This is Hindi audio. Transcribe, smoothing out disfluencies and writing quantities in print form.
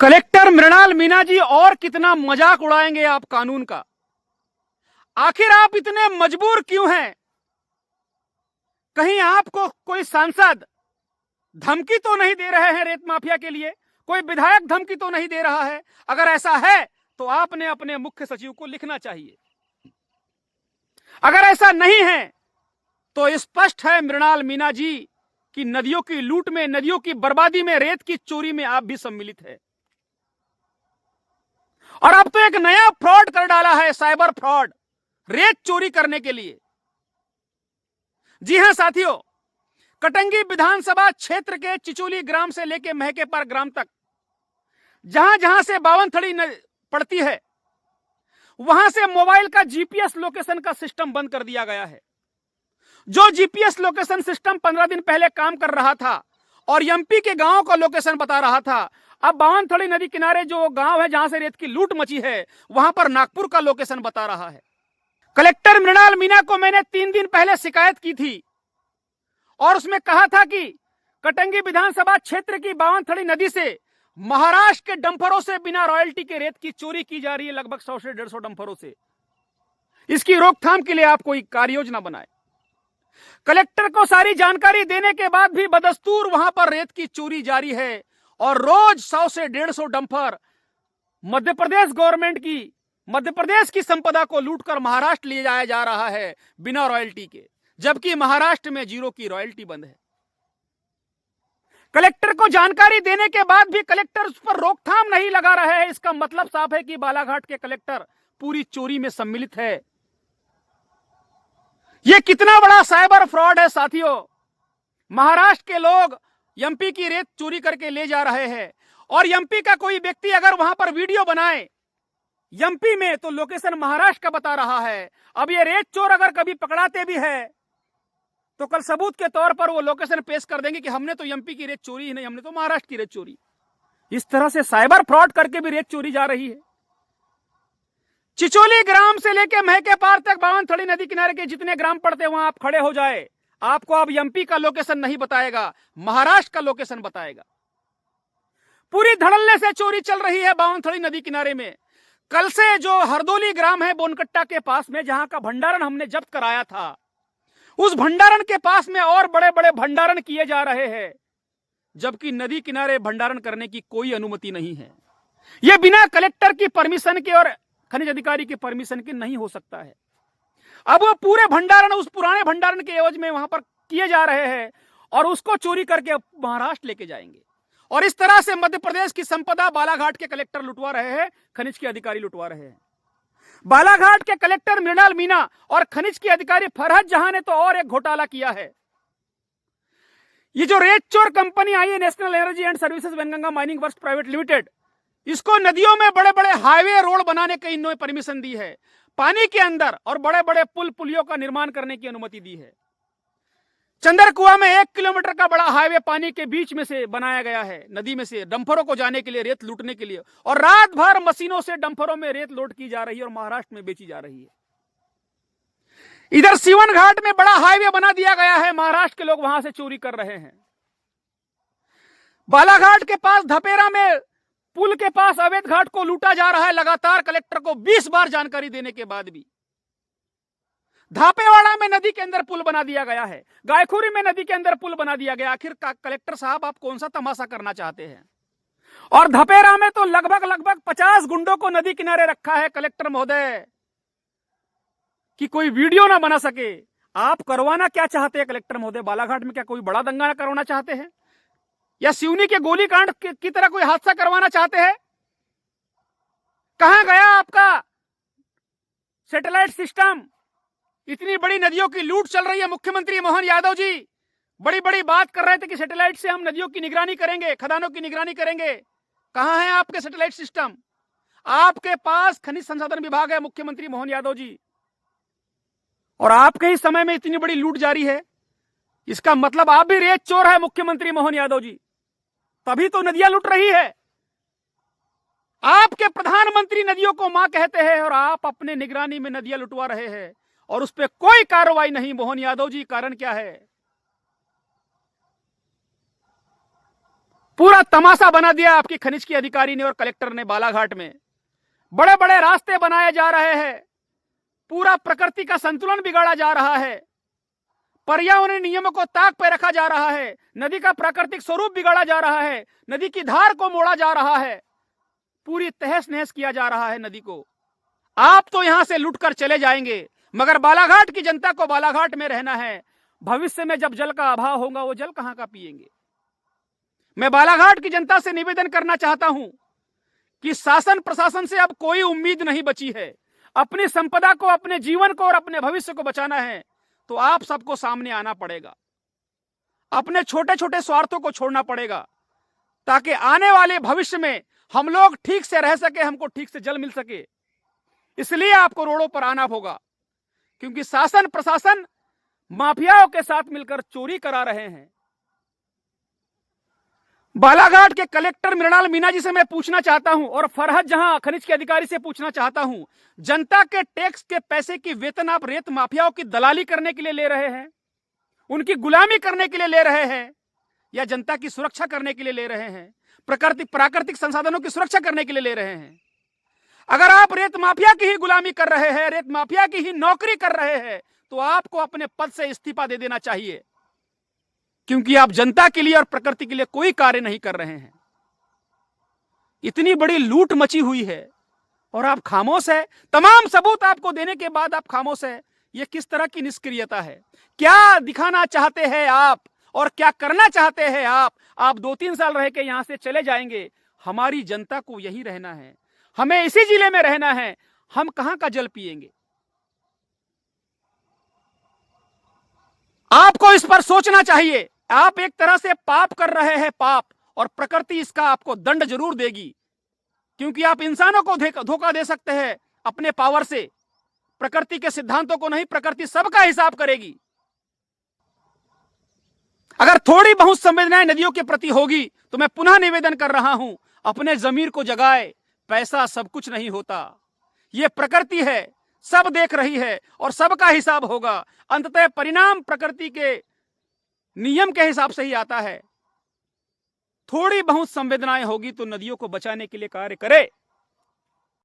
कलेक्टर मृणाल मीणा जी और कितना मजाक उड़ाएंगे आप कानून का। आखिर आप इतने मजबूर क्यों हैं? कहीं आपको कोई सांसद धमकी तो नहीं दे रहे हैं रेत माफिया के लिए? कोई विधायक धमकी तो नहीं दे रहा है? अगर ऐसा है तो आपने अपने मुख्य सचिव को लिखना चाहिए। अगर ऐसा नहीं है तो स्पष्ट है मृणाल मीणा जी कि नदियों की लूट में, नदियों की बर्बादी में, रेत की चोरी में आप भी सम्मिलित है। और अब तो एक नया फ्रॉड कर डाला है, साइबर फ्रॉड, रेत चोरी करने के लिए। जी हां साथियों, कटंगी विधानसभा क्षेत्र के चिचोली ग्राम से लेकर महकेपार ग्राम तक जहां जहां से बावनथड़ी पड़ती है, वहां से मोबाइल का जीपीएस लोकेशन का सिस्टम बंद कर दिया गया है। जो जीपीएस लोकेशन सिस्टम 15 दिन पहले काम कर रहा था और एमपी के गांवों का लोकेशन बता रहा था, अब बावनथड़ी नदी किनारे जो गांव है जहां से रेत की लूट मची है, वहां पर नागपुर का लोकेशन बता रहा है। कलेक्टर मृणाल मीणा को मैंने 3 दिन पहले शिकायत की थी और उसमें कहा था कि कटंगी विधानसभा क्षेत्र की बावनथड़ी नदी से महाराष्ट्र के डंफरों से बिना रॉयल्टी के रेत की चोरी की जा रही है, लगभग 100 से 150 डंफरों से। इसकी रोकथाम के लिए आप कोई कार्य योजना बनाए। कलेक्टर को सारी जानकारी देने के बाद भी बदस्तूर वहां पर रेत की चोरी जारी है और रोज 100 से 150 डंफर मध्य प्रदेश गवर्नमेंट की, मध्य प्रदेश की संपदा को लूटकर महाराष्ट्र ले जाया जा रहा है बिना रॉयल्टी के, जबकि महाराष्ट्र में 0 की रॉयल्टी बंद है। कलेक्टर को जानकारी देने के बाद भी कलेक्टर उस पर रोकथाम नहीं लगा रहे हैं। इसका मतलब साफ है कि बालाघाट के कलेक्टर पूरी चोरी में सम्मिलित है। यह कितना बड़ा साइबर फ्रॉड है साथियों। महाराष्ट्र के लोग एमपी की रेत चोरी करके ले जा रहे हैं और एमपी का कोई व्यक्ति अगर वहां पर वीडियो बनाए एमपी में तो लोकेशन महाराष्ट्र का बता रहा है। अब ये रेत चोर अगर कभी पकड़ाते भी है तो कल सबूत के तौर पर वो लोकेशन पेश कर देंगे कि हमने तो एमपी की रेत चोरी ही नहीं, हमने तो महाराष्ट्र की रेत चोरी। इस तरह से साइबर फ्रॉड करके भी रेत चोरी जा रही है। चिचोली ग्राम से लेकर महकेपार तक बावनथड़ी नदी किनारे के जितने ग्राम पड़ते हैं वहां आप खड़े हो जाए, आपको अब एमपी का लोकेशन नहीं बताएगा, महाराष्ट्र का लोकेशन बताएगा। पूरी धड़ल्ले से चोरी चल रही है बावनथड़ी नदी किनारे में। कल से जो हरदोली ग्राम है बोनकट्टा के पास में, जहां का भंडारण हमने जब्त कराया था, उस भंडारण के पास में और बड़े बड़े भंडारण किए जा रहे हैं, जबकि नदी किनारे भंडारण करने की कोई अनुमति नहीं है। यह बिना कलेक्टर की परमिशन के और खनिज अधिकारी की परमिशन के नहीं हो सकता है। अब वो पूरे भंडारण उस पुराने भंडारण के एवज में वहां पर किए जा रहे हैं और उसको चोरी करके महाराष्ट्र लेके जाएंगे। और इस तरह से मध्य प्रदेश की संपदा बालाघाट के कलेक्टर लुटवा रहे हैं, खनिज के अधिकारी लुटवा रहे हैं। बालाघाट के कलेक्टर मृणाल मीणा और खनिज के अधिकारी फरहत जहां ने तो और एक घोटाला किया है। ये जो रेत चोर कंपनी आई है, national energy and services Wainganga mining works private limited, इसको नदियों में बड़े बड़े हाईवे रोड बनाने की इन्होंने परमिशन दी है, पानी के अंदर और बड़े बड़े पुल पुलियों का निर्माण करने की अनुमति दी है। चंदरकुआ में 1 किलोमीटर का बड़ा हाईवे पानी के बीच में से बनाया गया है, नदी में से डंफरों को जाने के लिए, रेत लूटने के लिए, और रात भर मशीनों से डंफरों में रेत लोड की जा रही है और महाराष्ट्र में बेची जा रही है। इधर सीवन घाट में बड़ा हाईवे बना दिया गया है, महाराष्ट्र के लोग वहां से चोरी कर रहे हैं। बालाघाट के पास धपेरा में पुल के पास अवैध घाट को लूटा जा रहा है, लगातार कलेक्टर को 20 बार जानकारी देने के बाद भी। धापेवाड़ा में नदी के अंदर पुल बना दिया गया है, गायखुरी में नदी के अंदर पुल बना दिया गया। आखिर कलेक्टर साहब आप कौन सा तमाशा करना चाहते हैं? और धपेरा में तो लगभग 50 गुंडों को नदी किनारे रखा है कलेक्टर महोदय कि कोई वीडियो ना बना सके। आप करवाना क्या चाहते हैं कलेक्टर महोदय? बालाघाट में क्या कोई बड़ा दंगा करवाना चाहते हैं या सिवनी के गोलीकांड की तरह कोई हादसा करवाना चाहते हैं? कहां गया आपका सैटेलाइट सिस्टम? इतनी बड़ी नदियों की लूट चल रही है, मुख्यमंत्री मोहन यादव जी बड़ी बड़ी बात कर रहे थे कि सैटेलाइट से हम नदियों की निगरानी करेंगे, खदानों की निगरानी करेंगे। कहां है आपके सैटेलाइट सिस्टम? आपके पास खनिज संसाधन विभाग है मुख्यमंत्री मोहन यादव जी, और आपके ही समय में इतनी बड़ी लूट जारी है। इसका मतलब आप भी रेत चोर है मुख्यमंत्री मोहन यादव जी, तभी तो नदियां लूट रही है। आपके प्रधानमंत्री नदियों को मां कहते हैं और आप अपने निगरानी में नदियां लुटवा रहे हैं और उस पर कोई कार्रवाई नहीं। मोहन यादव जी, कारण क्या है? पूरा तमाशा बना दिया आपकी खनिज के अधिकारी ने और कलेक्टर ने। बालाघाट में बड़े बड़े रास्ते बनाए जा रहे हैं, पूरा प्रकृति का संतुलन बिगाड़ा जा रहा है, पर्यावरण नियमों को ताक पे रखा जा रहा है, नदी का प्राकृतिक स्वरूप बिगाड़ा जा रहा है, नदी की धार को मोड़ा जा रहा है, पूरी तहस नहस किया जा रहा है नदी को। आप तो यहां से लुटकर चले जाएंगे, मगर बालाघाट की जनता को बालाघाट में रहना है। भविष्य में जब जल का अभाव होगा, वो जल कहां का पिएंगे। मैं बालाघाट की जनता से निवेदन करना चाहता हूं कि शासन प्रशासन से अब कोई उम्मीद नहीं बची है। अपनी संपदा को, अपने जीवन को और अपने भविष्य को बचाना है तो आप सबको सामने आना पड़ेगा। अपने छोटे छोटे स्वार्थों को छोड़ना पड़ेगा, ताकि आने वाले भविष्य में हम लोग ठीक से रह सके, हमको ठीक से जल मिल सके। इसलिए आपको रोडों पर आना होगा, क्योंकि शासन प्रशासन माफियाओं के साथ मिलकर चोरी करा रहे हैं। बालाघाट के कलेक्टर मृणाल मीणा जी से मैं पूछना चाहता हूं, और फरहद जहां खनिज के अधिकारी से पूछना चाहता हूं, जनता के टैक्स के पैसे की वेतन आप रेत माफियाओं की दलाली करने के लिए ले रहे हैं, उनकी गुलामी करने के लिए ले रहे हैं, या जनता की सुरक्षा करने के लिए ले रहे हैं, प्राकृतिक संसाधनों की सुरक्षा करने के लिए ले रहे हैं? अगर आप रेत माफिया की ही गुलामी कर रहे हैं, रेत माफिया की ही नौकरी कर रहे हैं, तो आपको अपने पद से इस्तीफा दे देना चाहिए, क्योंकि आप जनता के लिए और प्रकृति के लिए कोई कार्य नहीं कर रहे हैं। इतनी बड़ी लूट मची हुई है और आप खामोश है। तमाम सबूत आपको देने के बाद आप खामोश है। यह किस तरह की निष्क्रियता है? क्या दिखाना चाहते हैं आप और क्या करना चाहते हैं आप? आप 2-3 साल रह के यहां से चले जाएंगे। हमारी जनता को यही रहना है, हमें इसी जिले में रहना है। हम कहां का जल पिएंगे? आपको इस पर सोचना चाहिए। आप एक तरह से पाप कर रहे हैं, पाप, और प्रकृति इसका आपको दंड जरूर देगी, क्योंकि आप इंसानों को धोखा दे सकते हैं अपने पावर से, प्रकृति के सिद्धांतों को नहीं। प्रकृति सबका हिसाब करेगी। अगर थोड़ी बहुत संवेदनाएं नदियों के प्रति होगी तो मैं पुनः निवेदन कर रहा हूं, अपने जमीर को जगाए। पैसा सब कुछ नहीं होता, यह प्रकृति है, सब देख रही है और सबका हिसाब होगा। अंततः परिणाम प्रकृति के नियम के हिसाब से ही आता है। थोड़ी बहुत संवेदनाएं होगी तो नदियों को बचाने के लिए कार्य करे।